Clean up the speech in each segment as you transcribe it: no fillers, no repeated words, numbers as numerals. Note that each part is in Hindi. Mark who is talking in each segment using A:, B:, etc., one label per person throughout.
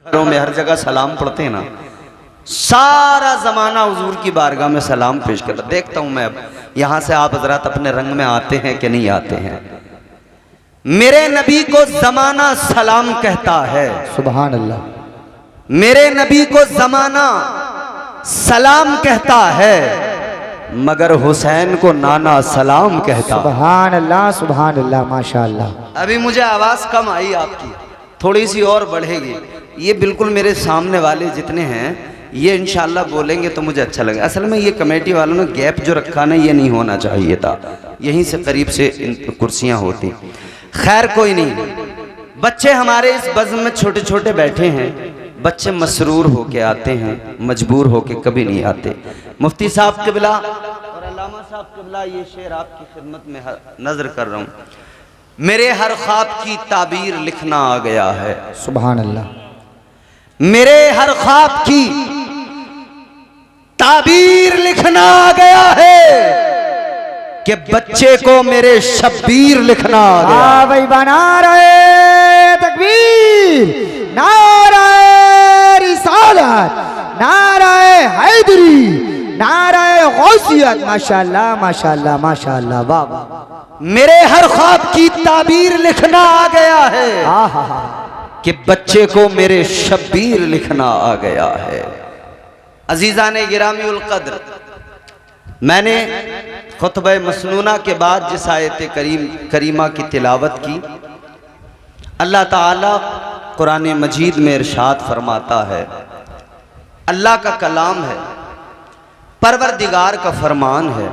A: घरों में हर जगह सलाम पढ़ते हैं ना, सारा जमाना हुजूर की बारगाह में सलाम पेश कर। देखता हूं मैं अब यहां से आप हजरात अपने रंग में आते हैं कि नहीं आते हैं। मेरे नबी को जमाना सलाम कहता है,
B: सुभान अल्लाह।
A: मेरे नबी को जमाना सलाम कहता है, मगर हुसैन को नाना सलाम कहता।
B: सुभान अल्लाह, सुभान अल्लाह, माशाअल्लाह।
A: अभी मुझे आवाज कम आई आपकी, थोड़ी सी और बढ़ेगी। ये बिल्कुल मेरे सामने वाले जितने हैं ये इंशाल्लाह बोलेंगे तो मुझे अच्छा लगेगा। असल में ये कमेटी वालों ने गैप जो रखा ना, ये नहीं होना चाहिए था, यहीं से करीब से इन कुर्सियां होती। खैर कोई नहीं, बच्चे हमारे इस बज़्म में छोटे छोटे बैठे हैं। बच्चे मसरूर होके आते हैं, मजबूर होके कभी नहीं आते। मुफ्ती साहब क़िबला और अल्लामा साहब क़िबला, ये शेर आपकी खिदमत में नजर कर रहा हूँ। मेरे हर ख्वाब की ताबीर लिखना आ गया है।
B: सुभान अल्लाह।
A: मेरे हर ख्वाब की ताबीर लिखना आ गया है कि बच्चे को मेरे शब्बीर लिखना आ गया।
B: भाई बना रहे तकबीर, नाराए रिसालत, नाराए हैदरी, नाराए गौसियत। माशाअल्लाह, माशाअल्लाह, माशाअल्लाह, वाह वाह।
A: मेरे हर ख्वाब की ताबीर लिखना आ गया है कि बच्चे को मेरे शब्बीर लिखना आ गया है। अजीज़ाने गिरामी उल क़द्र, मैंने खुतबा मसनूना के बाद जिस आयत करीमा की तिलावत की, अल्लाह ताला कुरान मजीद में इरशाद फरमाता है, अल्लाह का कलाम है, परवरदिगार का फरमान है।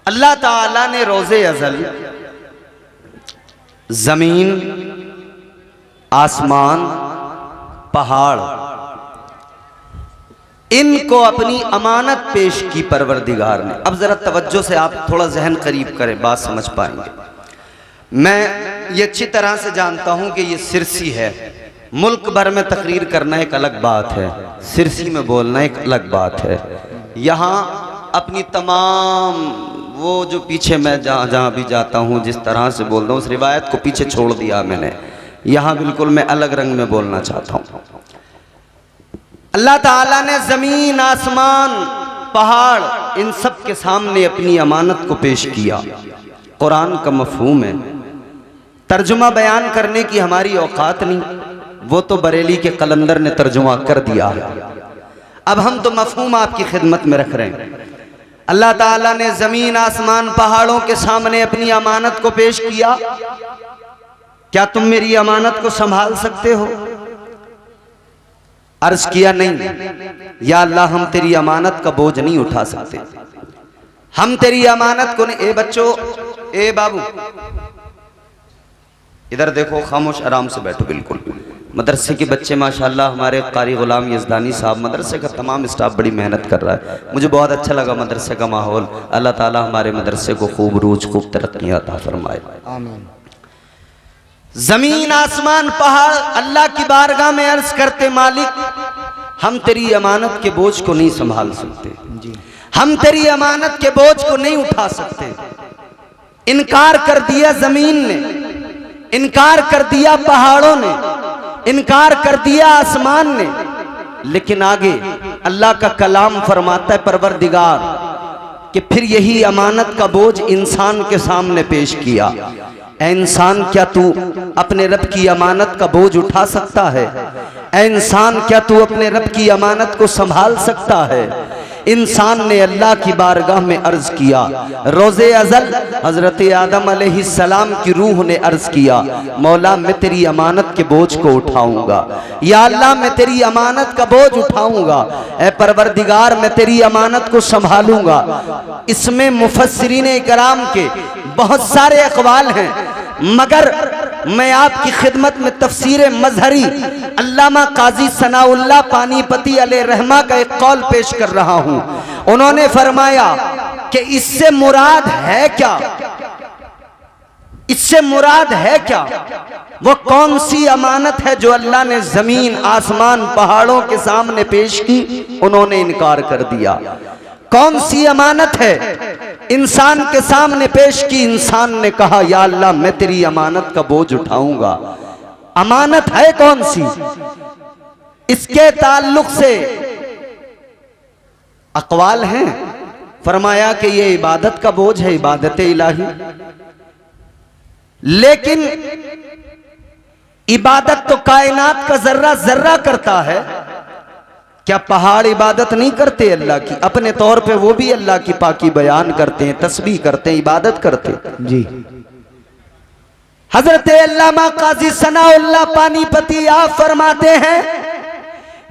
A: अल्लाह ताला ने रोज़े अज़ल ज़मीन, आसमान, पहाड़, इनको अपनी अमानत पेश की परवरदिगार ने। अब ज़रा तवज्जो से आप थोड़ा जहन करीब करें, बात समझ पाएंगे। मैं ये अच्छी तरह से जानता हूँ कि ये सिरसी है। मुल्क भर में तकरीर करना एक अलग बात है, सिरसी में बोलना एक अलग बात है। यहाँ अपनी तमाम वो जो पीछे मैं जहाँ भी जाता हूँ जिस तरह से बोलता हूँ, उस रिवायत को पीछे छोड़ दिया मैंने। यहाँ बिल्कुल मैं अलग रंग में बोलना चाहता हूँ। अल्लाह ताला ने ज़मीन, आसमान, पहाड़, इन सब के सामने अपनी अमानत को पेश किया। कुरान का मफ़हूम है, तर्जुमा बयान करने की हमारी औकात नहीं, वो तो बरेली के कलंदर ने तर्जुमा कर दिया है। अब हम तो मफ़हूम आपकी खिदमत में रख रहे हैं। अल्लाह ताला ने ज़मीन, आसमान, पहाड़ों के सामने अपनी अमानत को पेश किया। क्या तुम मेरी अमानत को संभाल सकते हो? अर्ज किया नहीं। या अल्लाह, हम तेरी अमानत का बोझ नहीं उठा सकते, हम तेरी अमानत को नहीं। ए बच्चों, ए बाबू, इधर देखो, खामोश आराम से बैठो। बिल्कुल मदरसे के बच्चे माशाल्लाह, हमारे कारी गुलाम यज़दानी साहब, मदरसे का तमाम स्टाफ बड़ी मेहनत कर रहा है। मुझे बहुत अच्छा लगा मदरसे का माहौल। अल्लाह ताला हमारे मदरसे को खूब रूज, खूब तरक्की अता फरमाए, आमीन। जमीन, आसमान, पहाड़ अल्लाह की बारगाह में अर्ज करते, मालिक हम तेरी अमानत के बोझ को नहीं संभाल सकते, हम तेरी अमानत के बोझ को नहीं उठा सकते। इनकार कर दिया जमीन ने, इनकार कर दिया पहाड़ों ने, इनकार कर दिया आसमान ने। लेकिन आगे अल्लाह का कलाम फरमाता है परवरदिगार कि फिर यही अमानत का बोझ इंसान के सामने पेश किया। ऐ इंसान, क्या तू अपने रब की अमानत का बोझ उठा सकता है? ऐ इंसान, क्या तू अपने रब की अमानत को संभाल सकता है? इंसान ने अल्लाह की बारगाह में अर्ज किया। रोज़े अज़ल हज़रत आदम अलैहिस्सलाम की रूह ने अर्ज किया, मौला मैं तेरी अमानत के बोझ को उठाऊंगा। या अल्लाह, मैं तेरी अमानत का बोझ उठाऊंगा। ऐ परवरदिगार, मैं तेरी अमानत को संभालूंगा। इसमें मुफस्सिरीन इकराम के बहुत सारे अक़वाल हैं, मगर मैं आपकी खिदमत में तफसीर मजहरी अल्लामा काजी सनाउल्लाह पानीपती अलैहि रहमा का एक कौल पेश कर रहा हूं। उन्होंने फरमाया कि इससे मुराद है क्या, इससे मुराद है क्या? वो कौन सी अमानत है जो अल्लाह ने जमीन, आसमान, पहाड़ों के सामने पेश की? उन्होंने इनकार कर दिया। कौन सी अमानत है इंसान के सामने पेश की? इंसान ने कहा, या अल्लाह मैं तेरी अमानत का बोझ उठाऊंगा। अमानत है कौन सी, इसके ताल्लुक से अक़वाल हैं। फरमाया कि ये इबादत का बोझ है, इबादत इलाही। लेकिन इबादत तो कायनात का जर्रा जर्रा करता है। क्या पहाड़ इबादत नहीं करते अल्लाह की? अपने तौर पे वो भी अल्लाह की पाकी बयान करते हैं, तस्बीह करते हैं, इबादत करते हैं।
B: जी।
A: हजरत अल्लामा काजी सनाउल्लाह पानीपती आप फरमाते हैं,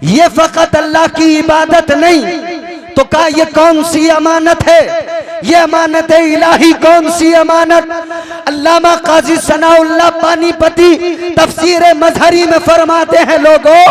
A: ये फकत अल्लाह की इबादत नहीं तो क्या ये कौन सी अमानत है? ये अमानत इलाही कौन सी अमानत? अल्लामा काजी सनाउल्लाह पानीपती तफसीर मजहरी में फरमाते हैं, लोगों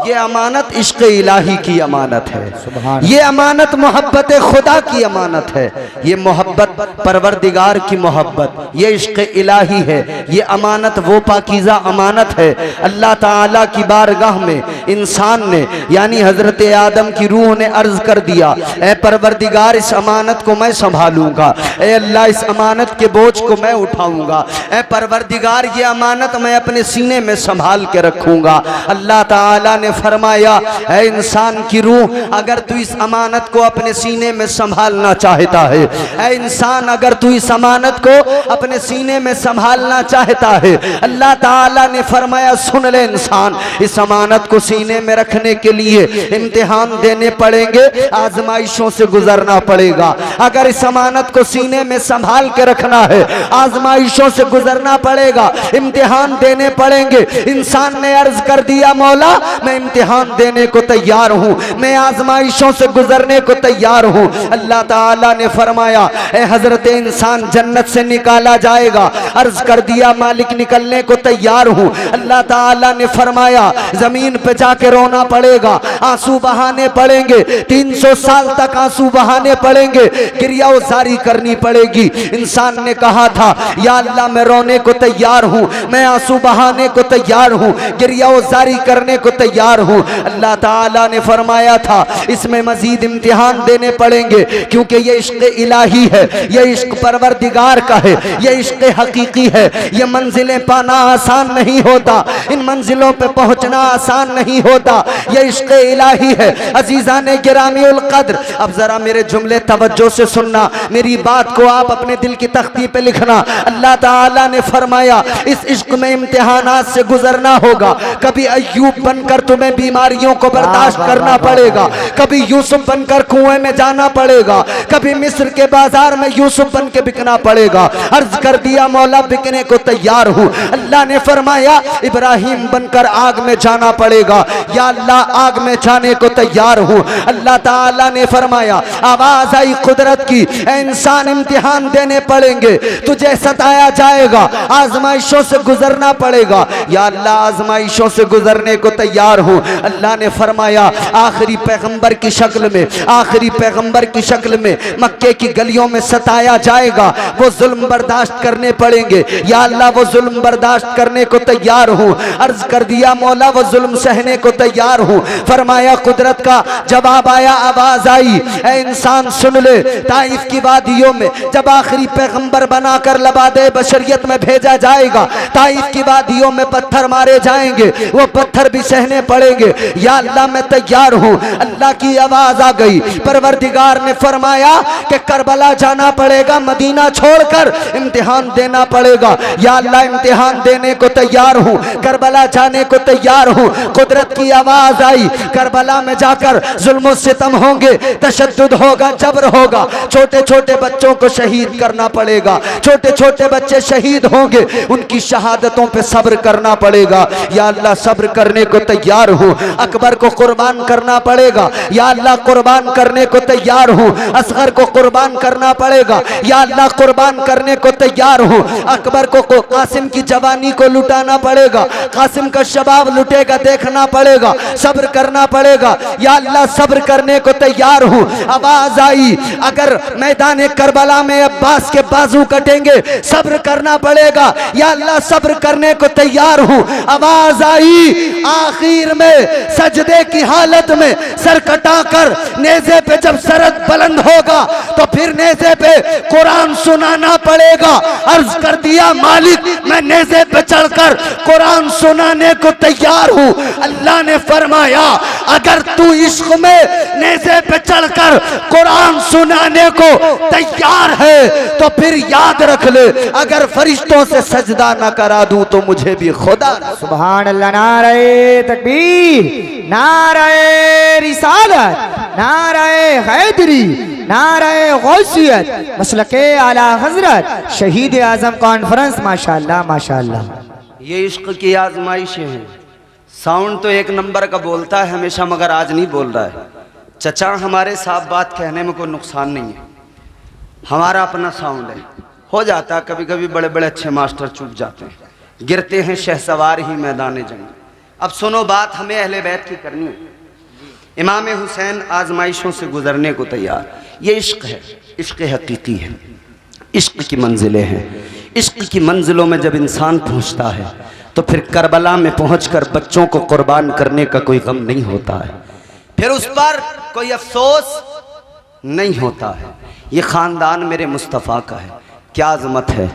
A: ये अमानत इश्क इलाही की अमानत है, ये अमानत मोहब्बत खुदा की अमानत है, ये मोहब्बत परवरदिगार की मोहब्बत, ये इश्क इलाही है, ये अमानत वो पाकीज़ा अमानत है। अल्लाह ताला की बारगाह में इंसान ने यानी हजरत आदम की रूह ने अर्ज कर दिया, ए परवरदिगार इस अमानत को मैं संभालूंगा, ए अल्लाह इस अमानत के बोझ को मैं उठाऊंगा, ए परवरदिगार ये अमानत मैं अपने सीने में संभाल के रखूंगा। अल्लाह ताला ने फरमाया, ऐ इंसान की रूह, अगर तू इस अमानत को अपने सीने में संभालना चाहता है, ऐ इंसान अगर तू इस अमानत को अपने सीने में संभालना चाहता है, अल्लाह ताला ने फरमाया, सुन ले इंसान, इस अमानत को सीने में रखने के लिए इम्तिहान देने पड़ेंगे, आजमाइशों से गुजरना पड़ेगा। अगर इस अमानत को सीने में संभाल के रखना है, आजमाइशों से गुजरना पड़ेगा, इम्तिहान देने पड़ेंगे। इंसान ने अर्ज कर दिया, मौला मैं इम्तिहान देने को तैयार हूं, मैं आजमाइशों से गुजरने को तैयार हूं। अल्लाह ताला ने फरमाया, ए हजरत इंसान जन्नत से निकाला जाएगा। अर्ज कर दिया, मालिक निकलने को तैयार हूं। अल्लाह ताला ने फरमाया, जमीन पे जाके रोना पड़ेगा, आंसू बहाने पड़ेंगे, 300 साल तक आंसू बहाने पड़ेंगे, गिरिया जारी करनी पड़ेगी। इंसान ने कहा था, या अल्लाह मैं रोने को तैयार हूं, मैं आंसू बहाने को तैयार हूं, गिरिया जारी करने को तैयार हूं। अल्लाह ताला ने फरमाया था, इसमें मजीद इम्तिहान देने पड़ेंगे, क्योंकि ये इश्क इलाही है, ये इश्क परवरदिगार का है, ये इश्क हकीकी है। ये मंजिलें पाना आसान नहीं होता, इन मंजिलों पे पहुंचना आसान नहीं होता, ये इश्क इलाही है। अजीजान गिरामी उल कद्र, अब जरा मेरे जुमले तवज्जो से सुनना, मेरी बात को आप अपने दिल की तख्ती पे लिखना। अल्लाह ताला ने फरमाया, इस इश्क में इम्तिहानात से गुजरना होगा। कभी अय्यूब बनकर तुम्हें बीमारियों को बर्दाश्त करना पड़ेगा, कभी यूसुफ बनकर कुएं में जाना पड़ेगा, कभी मिस्र के बाजार में यूसुफ बन के बिकना पड़ेगा। अर्ज कर दिया, मौला बिकने को तैयार हूं। अल्लाह ने फरमाया, इब्राहिम बनकर आग में जाना पड़ेगा, या अल्लाह आग में जाने को तैयार हूं। अल्लाह ताला ने फरमाया, आवाज आई कुदरत की, ऐ इंसान इम्तिहान देने पड़ेंगे, तुझे सताया जाएगा, आजमाइशों से गुजरना पड़ेगा, या अल्लाह आजमाइशों से गुजरने को तैयार हूं। अल्लाह ने फरमाया, आखिरी पैगंबर की शक्ल में, आखिरी पैगंबर की शक्ल में मक्के की गलियों में सताया जाएगा, वो जुल्म बर्दाश्त करने पड़ेंगे, या अल्लाह वो जुल्म बर्दाश्त करने को तैयार हूं। अर्ज कर दिया, मौला वो जुल्म सहने को तैयार हूं। फरमाया, कुदरत का जवाब आया, आवाज आई, ऐ इंसान सुन ले, ताइफ की वादियों में जब आखिरी पैगंबर बनाकर लबादे बशरियत में भेजा जाएगा, ताइफ की वादियों में पत्थर मारे जाएंगे, वो पत्थर भी सहने पड़ेंगे, या अल्लाह मैं तैयार हूं। अल्लाह की आवाज आ गई, परवरदिगार ने फरमाया कि करबला जाना पड़ेगा, मदीना छोड़कर इम्तिहान देना पड़ेगा, या अल्लाह इम्तिहान देने को तैयार हूं, करबला जाने को तैयार हूं। कुदरत की आवाज आई, करबला में जाकर जुल्म सितम होंगे, तशद्दुद होगा, जबर होगा, छोटे छोटे बच्चों को शहीद करना पड़ेगा, छोटे छोटे बच्चे शहीद होंगे, उनकी शहादतों पे सब्र करना पड़ेगा, या अल्लाह सब्र करने को तैयार हूं। अकबर को कुर्बान करना पड़ेगा, या अल्लाह कुर्बान करने को तैयार हूं। असगर को कुर्बान करना पड़ेगा, या अल्लाह कुर्बान करने को तैयार हूं। अकबर को कासिम की जवानी को लुटाना पड़ेगा, कासिम का शबाब लुटेगा, देखना पड़ेगा, सब्र करना पड़ेगा, या अल्लाह सब्र करने को तैयार हूं। आवाज आई, अगर मैदान करबला में अब्बास के बाजू कटेंगे, सब्र करना पड़ेगा, या अल्लाह सब्र करने को तैयार हूं। आवाज आई, आखिर में सजदे की हालत में सर कटाकर नेज़े पे जब सरद बुलंद होगा तो फिर नेज़े पे कुरान सुनाना पड़ेगा। अर्ज कर दिया मालिक मैं नेज़े पे चढ़कर कुरान सुनाने को तैयार हूँ। अल्लाह ने फरमाया अगर तू इश्क में नेज़े पे चढ़कर कुरान सुनाने को तैयार है तो फिर याद रख ले अगर फरिश्तों से सजदा न करा दूं तो मुझे भी खुदा।
B: सुभान अल्लाह। नारे तकबीर, नारे रिसालत, नारे हैदरी, नारे गौसियत, मसलके आला हजरत शहीद आजम कॉन्फ्रेंस। माशाअल्लाह माशाअल्लाह।
A: ये इश्क की आजमाइशें हैं। साउंड तो एक नंबर का बोलता है हमेशा मगर आज नहीं बोल रहा है। चचा हमारे साफ बात कहने में कोई नुकसान नहीं है, हमारा अपना साउंड है। हो जाता कभी कभी बड़े बड़े अच्छे मास्टर चूक जाते हैं, गिरते हैं शहसवार ही मैदान जंग। अब सुनो बात हमें अहले बैत की करनी है। इमाम हुसैन आजमाइशों से गुजरने को तैयार। ये इश्क है, इश्क हकीकी है, इश्क की मंजिलें हैं। इश्क की मंजिलों में जब इंसान पहुंचता है तो फिर करबला में पहुंचकर बच्चों को कुर्बान करने का कोई गम नहीं होता है, फिर उस पर कोई अफसोस नहीं होता है। ये खानदान मेरे मुस्तफ़ा का है, क्या अज़मत है।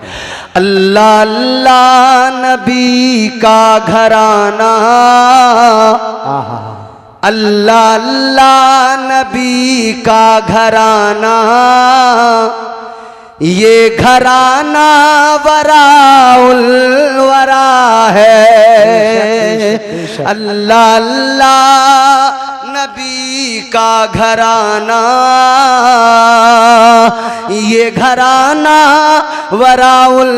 A: अल्लाह अल्लाह नबी का घराना, अल्लाह अल्लाह नबी का घराना, ये घराना वराउल वरा है। अल्लाह अल्लाह नबी का घराना, ये घराना वराउल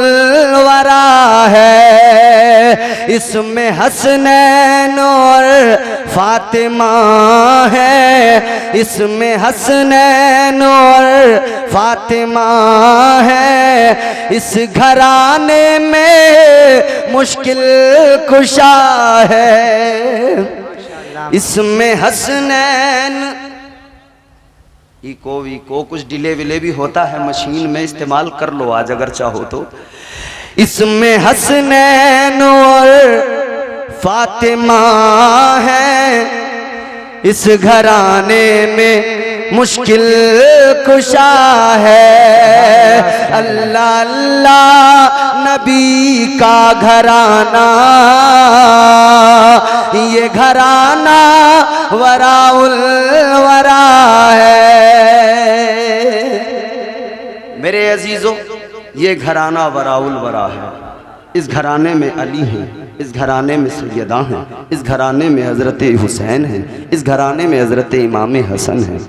A: वरा है। इसमें हसनैन और फातिमा है, इसमें हसनैन और फातिमा है। इस घराने में मुश्किल कुशा है, इसमें हसनैन। इको कुछ डिले विले भी होता है मशीन में, इस्तेमाल कर लो आज अगर चाहो तो। इसमें हसनैन और फातिमा है, इस घराने में मुश्किल कुशा है। अल्लाह अल्लाह नबी का घराना, ये घराना वराउल वरा है। मेरे अजीजों ये घराना वराउल वरा है। इस घराने में अली हैं, इस घराने में सैयदा हैं, इस घराने में हज़रत हुसैन हैं, इस घराने में हज़रत इमाम हसन हैं।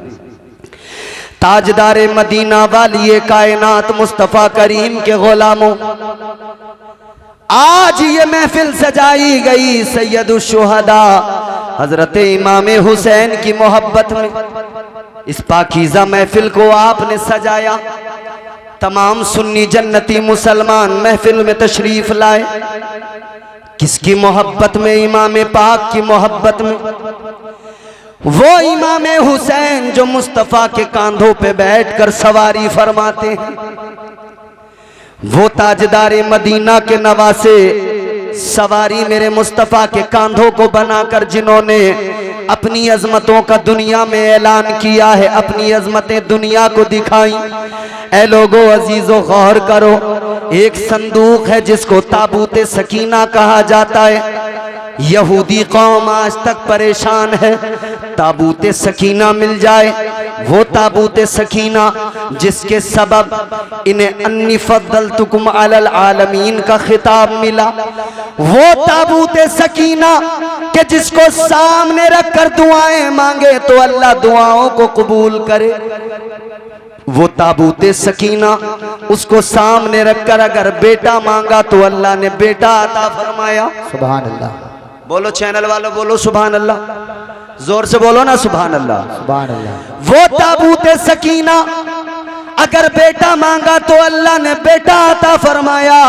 A: ताजदारे मदीना वाली कायनात मुस्तफ़ा करीम के गुलामों, आज ये महफिल सजाई गई सैयदुश शुहदा हज़रत इमाम हुसैन की मोहब्बत में। इस पाकीज़ा महफिल को आपने सजाया, तमाम सुन्नी जन्नती मुसलमान महफिल में तशरीफ लाए। किसकी मोहब्बत में? इमाम पाक की मोहब्बत में। वो इमाम हुसैन जो मुस्तफ़ा के कांधों पे बैठकर सवारी फरमाते हैं, वो ताजदारे मदीना के नवासे सवारी मेरे मुस्तफ़ा के कांधों को बनाकर जिन्होंने अपनी अजमतों का दुनिया में ऐलान किया है, अपनी अजमतें दुनिया को दिखाई। ऐ लोगो अजीजो गौर करो, एक संदूक है जिसको ताबूते सकीना कहा जाता है। यहूदी कौम आज तक परेशान है, ताबूते सकीना मिल जाए। वो ताबूते सकीना जिसके सबब इन्हें अन्नी फद्दलतुकुम अलल आलमीन का खिताब मिला। वो ताबूते सकीना कि जिसको सामने रखकर दुआएं मांगे तो अल्लाह दुआओं को कबूल करे। वो ताबूते सकीना उसको सामने रखकर अगर बेटा मांगा तो अल्लाह ने बेटा अता फरमाया।
B: सुभान अल्लाह।
A: बोलो चैनल वालों, बोलो सुभान अल्लाह, जोर से बोलो ना सुभान अल्लाह।
B: सुभान अल्लाह।
A: वो ताबूते सकीना अगर बेटा मांगा तो अल्लाह ने बेटा अता फरमाया।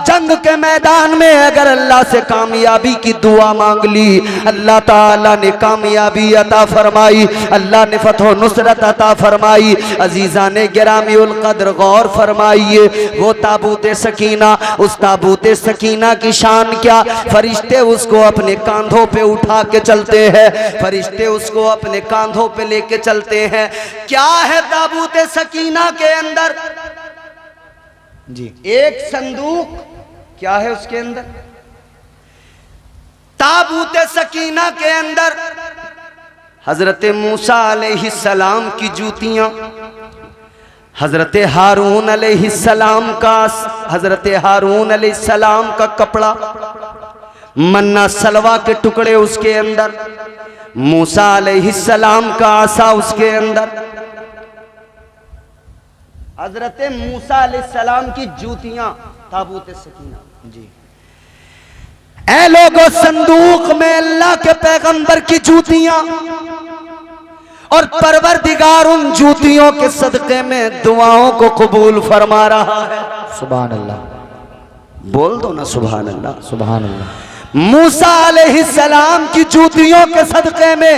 A: जंग के मैदान में अगर अल्लाह से कामयाबी की दुआ मांग ली, अल्लाह ताला ने कामयाबी अता फरमाई, अल्लाह ने फतह नुसरत अता फरमाई। अजीजा ने गिरामीउल कद्र गौर फरमाइए, वो ताबूत सकीना, उस ताबूत सकीना की शान क्या, फरिश्ते उसको अपने कांधों पे उठा के चलते हैं, फरिश्ते उसको अपने कांधों पे लेके चलते हैं। क्या है ताबूत सकीना के अंदर?
B: जी
A: एक संदूक, क्या है उसके अंदर? ताबूत सकीना के अंदर हजरत मूसा अलैहिस्सलाम की जूतियां, हजरत हारून अलैहिस्सलाम का, हजरत हारून अलैहिस्सलाम का कपड़ा, मन्ना सलवा के टुकड़े उसके अंदर, मूसा अलैहिस्सलाम का आसा उसके अंदर, हजरत मूसा अलैहिस्सलाम की जूतियां ताबूत सकीना।
B: जी
A: ऐ लोगों, संदूक में अल्लाह के पैगंबर की जूतियां, और परवरदिगार उन जूतियों के सदके में दुआओं को कबूल फरमा रहा है।
B: सुभान अल्लाह,
A: बोल दो ना सुभान अल्लाह।
B: सुभान अल्लाह।
A: मूसा अलैहिस्सलाम की जूतियों के सदके में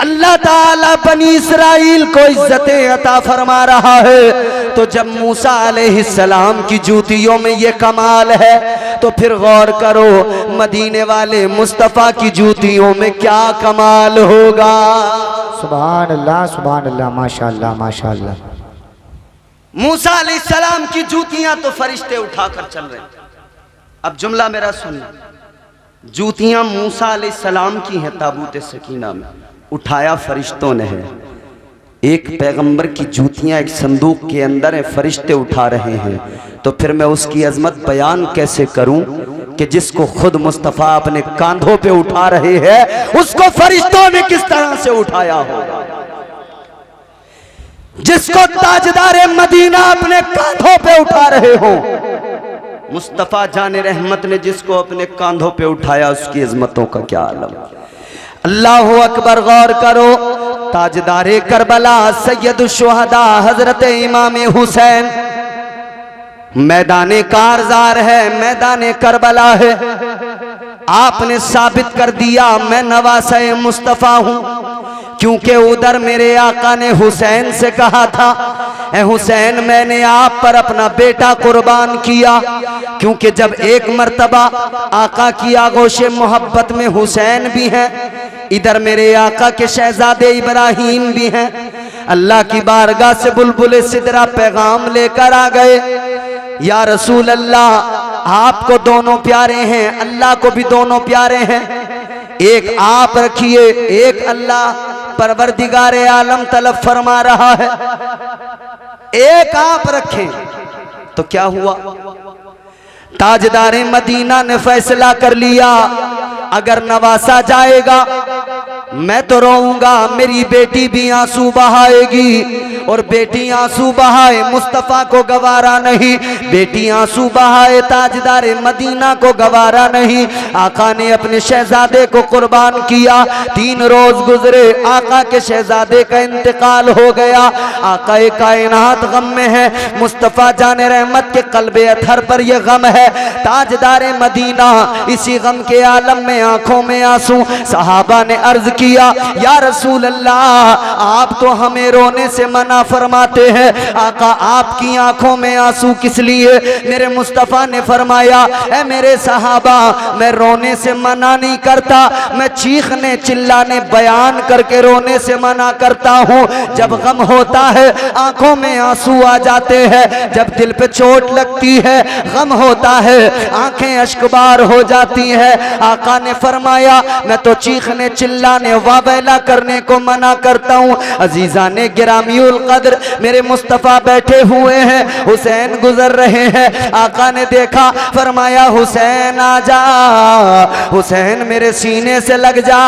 A: अल्लाह ताला बनी इसराइल को इज्जतें अता फरमा रहा है। तो जब मूसा अलैहिस्सलाम की जूतियों में ये कमाल है, तो फिर गौर करो मदीने वाले मुस्तफ़ा की जूतियों में क्या कमाल होगा।
B: सुभान अल्लाह, सुभान अल्लाह, माशाअल्लाह, माशाअल्लाह।
A: मूसा अलैहिस्सलाम की जूतियां तो फरिश्ते उठाकर चल रहे हैं। अब जुमला मेरा सुनना, जूतियां मूसा अलैहिस्सलाम की हैं ताबूत सकीना में, उठाया फरिश्तों ने है। एक पैगंबर की जूतियां एक संदूक के अंदर है, फरिश्ते उठा रहे हैं। तो फिर मैं उसकी अजमत बयान कैसे करूं कि जिसको खुद मुस्तफ़ा अपने कांधों पे उठा रहे हैं, उसको फरिश्तों ने किस तरह से उठाया होगा। जिसको ताजदार मदीना अपने कांधों पे उठा रहे हो, मुस्तफ़ा जाने रहमत ने जिसको अपने कांधों पे उठाया, उसकी अजमतों का क्या आलम। अल्लाहु अकबर। गौर करो, ताजदारे करबला सैयदुश शुहदा हजरत इमाम हुसैन मैदाने कारजार है, मैदाने करबला है। आपने साबित कर दिया मैं नवासे मुस्तफ़ा हूँ, क्योंकि उधर मेरे आका ने हुसैन से कहा था, ए हुसैन मैंने आप पर अपना बेटा कुर्बान किया। क्योंकि जब एक मर्तबा आका की आगोश मोहब्बत में हुसैन भी हैं, इधर मेरे आका के शहजादे इब्राहीम भी हैं। अल्लाह की बारगाह से बुलबुल सिदरा पैगाम लेकर आ गए, या रसूल अल्लाह आपको दोनों प्यारे हैं, अल्लाह को भी दोनों प्यारे हैं, एक आप रखिए, एक अल्लाह परवरदिगारे आलम तलब फरमा रहा है, एक आप रखें। तो क्या हुआ, ताजदारे मदीना ने फैसला कर लिया, अगर नवासा जाएगा मैं तो रोऊंगा, मेरी बेटी भी आंसू बहाएगी, और बेटी आंसू बहाए मुस्तफ़ा को गवारा नहीं, बेटी आंसू बहाए ताजदारे मदीना को गवारा नहीं। आका ने अपने शहजादे को कुर्बान किया। 3 रोज गुजरे, आका के शहजादे का इंतकाल हो गया। आका कायनात गम में है, मुस्तफ़ा जाने रहमत के कल्बे अथर पर यह गम है। ताजदारे मदीना इसी गम के आलम में, आंखों में आंसू। सहाबा ने अर्ज किया, या रसूल अल्लाह आप तो हमें रोने से मना फरमाते हैं, आका आपकी आंखों में आंसू किस लिए। मेरे मुस्तफ़ा ने फरमाया, ऐ मेरे सहाबा मैं रोने से मना नहीं करता, मैं चीखने चिल्लाने बयान करके रोने से मना करता हूँ। जब गम होता है आंखों में आंसू आ जाते हैं, जब दिल पे चोट लगती है गम होता है आंखें अश्कबार हो जाती है। आका ने फरमाया, मैं तो चीखने चिल्लाने वावेला करने को मना करता हूँ। अजीजा ने गिरामीउल कद्र मेरे मुस्तफ़ा बैठे हुए हैं, हुसैन गुजर रहे हैं। आका ने देखा, फरमाया हुसैन आ जा, हुसैन मेरे सीने से लग जा,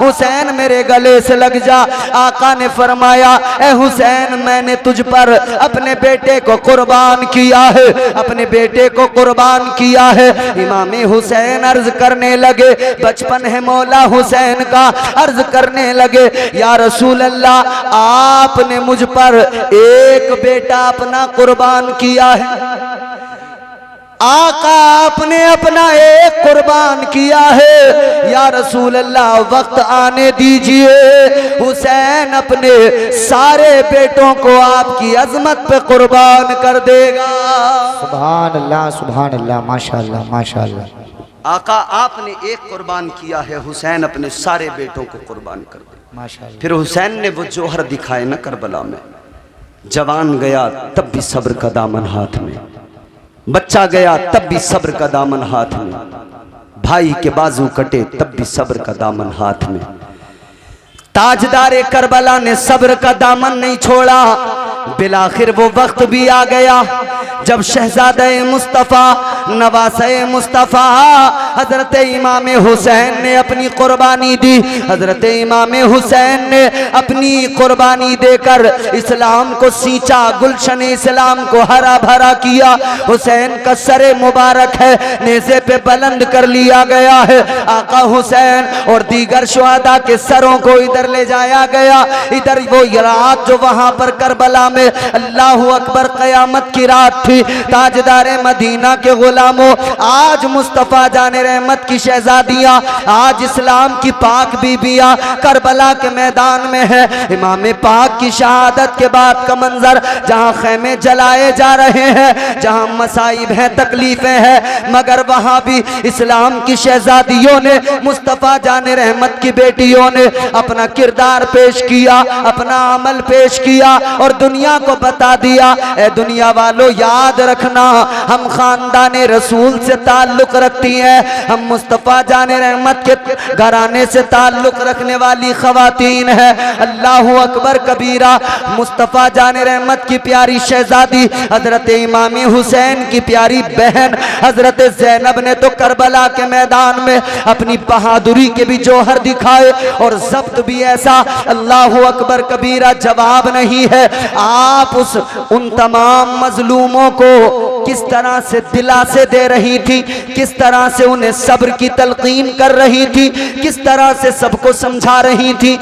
A: हुसैन मेरे गले से लग जा। आका ने फरमाया, ए हुसैन मैंने तुझ पर अपने बेटे को कुर्बान किया है, अपने बेटे को कुर्बान किया है। इमाम हुसैन अर्ज करने लगे, बचपन है मौला हुसैन का, अर्ज करने लगे, या रसूल अल्लाह आपने मुझ पर एक बेटा अपना कुर्बान किया है। आका आपने अपना एक कुर्बान किया है, या रसूल अल्लाह वक्त आने दीजिए, हुसैन अपने सारे बेटों को आपकी अजमत पे कुर्बान कर देगा।
B: सुभान अल्लाह माशाअल्लाह माशाअल्लाह।
A: आका आपने एक कुर्बान किया है, हुसैन अपने सारे बेटों को कुर्बान कर दे
B: माशाअल्लाह।
A: फिर हुसैन ने वो जौहर दिखाए ना करबला में, जवान गया तब भी सब्र का दामन हाथ में, बच्चा गया तब भी सब्र का दामन हाथ में, भाई के बाजू कटे तब भी सब्र का दामन हाथ में। ताजदारे करबला ने सब्र का दामन नहीं छोड़ा। बिलाखिर वो वक्त भी आ गया जब शहजादे मुस्तफ़ा नवासे मुस्तफ़ा हजरत इमाम हुसैन ने अपनी कुर्बानी दी। हजरत इमाम हुसैन ने अपनी कुर्बानी देकर इस्लाम को सींचा, गुलशन इस्लाम को हरा भरा किया। हुसैन का सरे मुबारक है नेज़े पे बुलंद कर लिया गया है। आका हुसैन और दीगर शुहदा के सरों को इधर ले जाया गया। इधर वो रात जो वहां पर करबला में अल्लाह अकबर क़यामत की रात थी। ताजदारे मदीना के गुलामों, आज मुस्तफ़ा जाने रहमत की शहजादियाँ, आज इस्लाम की पाक बीबियाँ करबला के मैदान में है। इमाम पाक की शहादत के बाद का मंजर, जहाँ खैमे जलाए जा रहे हैं, जहाँ मसाइब हैं, तकलीफें हैं, मगर वहाँ भी इस्लाम की शहजादियों ने, मुस्तफ़ा जाने रहमत की बेटियों ने अपना किरदार पेश किया, अपना अमल पेश किया और दुनिया को बता दिया, ए दुनिया वालों याद रखना, हम खानदाने रसूल से ताल्लुक रखती हैं, हम मुस्तफ़ा जाने रहमत के घराने से ताल्लुक रखने वाली खवातीन है। अल्लाहु अकबर कबीरा। मुस्तफ़ा जाने रहमत की प्यारी शहजादी हजरत इमाम हुसैन की प्यारी बहन हजरत ज़ैनब ने तो करबला के मैदान में अपनी बहादुरी के भी जौहर दिखाए और जब्त भी ऐसा, अल्लाहु अकबर कबीरा, जवाब नहीं है। आप उन तमाम मजलूमों को किस तरह से दिलासे दे रही थी, किस तरह से उन्हें सब्र की तलकीन कर रही थी, किस तरह से सबको समझा रही थी।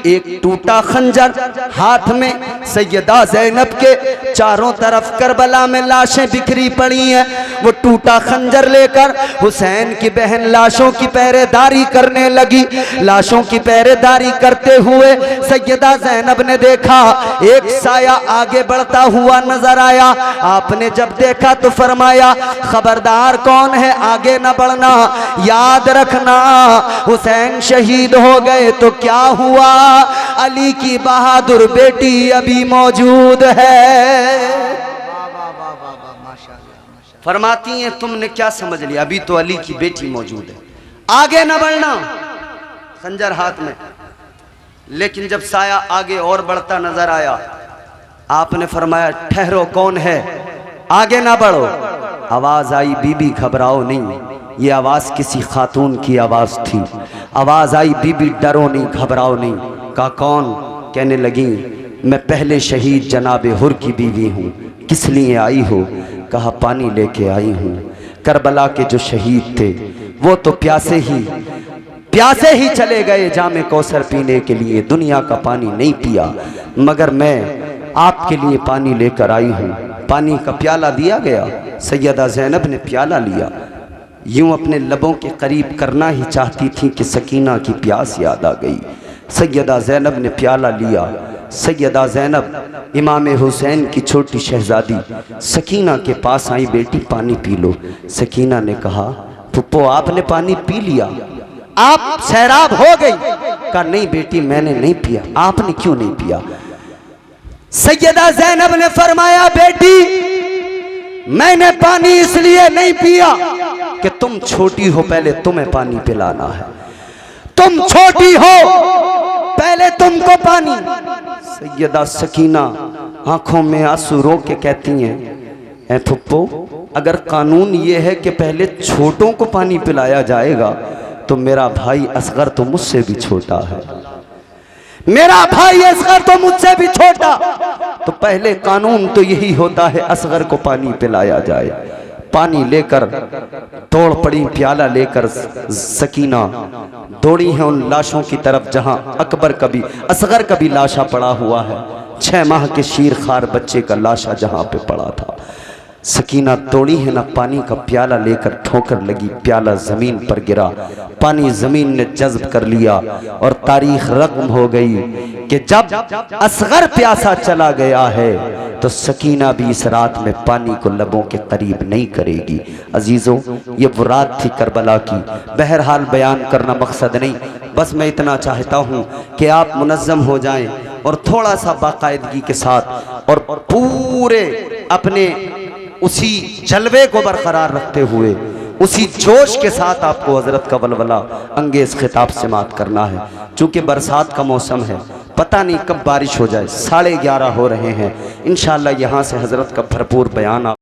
A: एक टूटा खंजर हाथ में, सैयदा ज़ैनब के चारों तरफ करबला में लाशें बिखरी पड़ी हैं। वो टूटा खंजर लेकर हुसैन की बहन लाशों की पहरेदारी करने लगी। लाशों की पहरेदारी करते हुए सैयदा ज़ैनब ने देखा एक साया आगे बढ़ता हुआ नजर आया। आपने जब देखा तो फरमाया, खबरदार कौन है, आगे न बढ़ना, याद रखना हुसैन शहीद हो गए तो क्या हुआ, अली की बहादुर बेटी अभी मौजूद है। फरमाती हैं तुमने क्या समझ लिया, अभी तो अली की बेटी मौजूद है, आगे न बढ़ना, खंजर हाथ में। लेकिन जब साया आगे और बढ़ता नजर आया, आपने फरमाया ठहरो, कौन है, आगे ना बढ़ो। आवाज आई, बीबी घबराओ नहीं, ये आवाज किसी खातून की आवाज थी। आवाज आई, बीबी डरो नहीं, घबराओ नहीं। कहा कौन? कहने लगी मैं पहले शहीद जनाबे हुर की बीवी हूँ। किस लिए आई हो? कहा पानी लेके आई हूँ। करबला के जो शहीद थे वो तो प्यासे ही चले गए जामे कौसर पीने के लिए, दुनिया का पानी नहीं पिया, मगर मैं आपके लिए पानी लेकर आई हूँ। पानी का प्याला दिया गया, सैयदा ज़ैनब ने प्याला लिया, यूं अपने लबों के करीब करना ही चाहती थी कि सकीना की प्यास याद आ गई। सैयदा ज़ैनब ने प्याला लिया। सैयदा ज़ैनब इमाम हुसैन की छोटी शहजादी सकीना के पास आई, बेटी पानी पी लो। सकीना ने कहा फुप्पो आपने पानी पी लिया, आप सैराब हो गई। कहा नहीं बेटी मैंने नहीं पिया। आपने क्यों नहीं पिया? सैयदा ज़ैनब ने फरमाया बेटी मैंने पानी इसलिए नहीं पिया कि तुम छोटी हो, पहले तुम्हें पानी पिलाना है। तुम छोटी हो, पहले तुमको पानी। सैयदा सकीना आंखों में आंसू रो के कहती हैं ऐ फुप्पो, अगर कानून ये है कि पहले छोटों को पानी पिलाया जाएगा तो मेरा भाई असगर तो मुझसे भी छोटा है, मेरा भाई असगर तो मुझसे भी छोटा, तो पहले कानून तो यही होता है असगर को पानी पिलाया जाए। पानी लेकर दौड़ पड़ी, प्याला लेकर सकीना दौड़ी है उन लाशों की तरफ जहां अकबर का भी असगर का भी लाशा पड़ा हुआ है, 6 माह के शीर खार बच्चे का लाशा जहां पे पड़ा था। सकीना तोड़ी है ना पानी का प्याला लेकर ठोकर लगी, प्याला ज़मीन पर गिरा, पानी ज़मीन ने जज़्ब कर लिया और तारीख रक़म हो गई कि जब असगर प्यासा चला गया है तो सकीना भी इस रात में पानी को लबों के करीब नहीं करेगी। अजीज़ों, ये वो रात थी करबला की। बहरहाल बयान करना मकसद नहीं, बस मैं इतना चाहता हूँ कि आप मुनज़्ज़म हो जाएं और थोड़ा सा बाकायदगी के साथ और पूरे अपने उसी जलवे को बरकरार रखते हुए उसी जोश के साथ आपको हज़रत का वलवला अंगेज़ खिताब से मात करना है। चूँकि बरसात का मौसम है, पता नहीं कब बारिश हो जाए, 11:30 हो रहे हैं। इंशाअल्लाह यहाँ से हज़रत का भरपूर बयान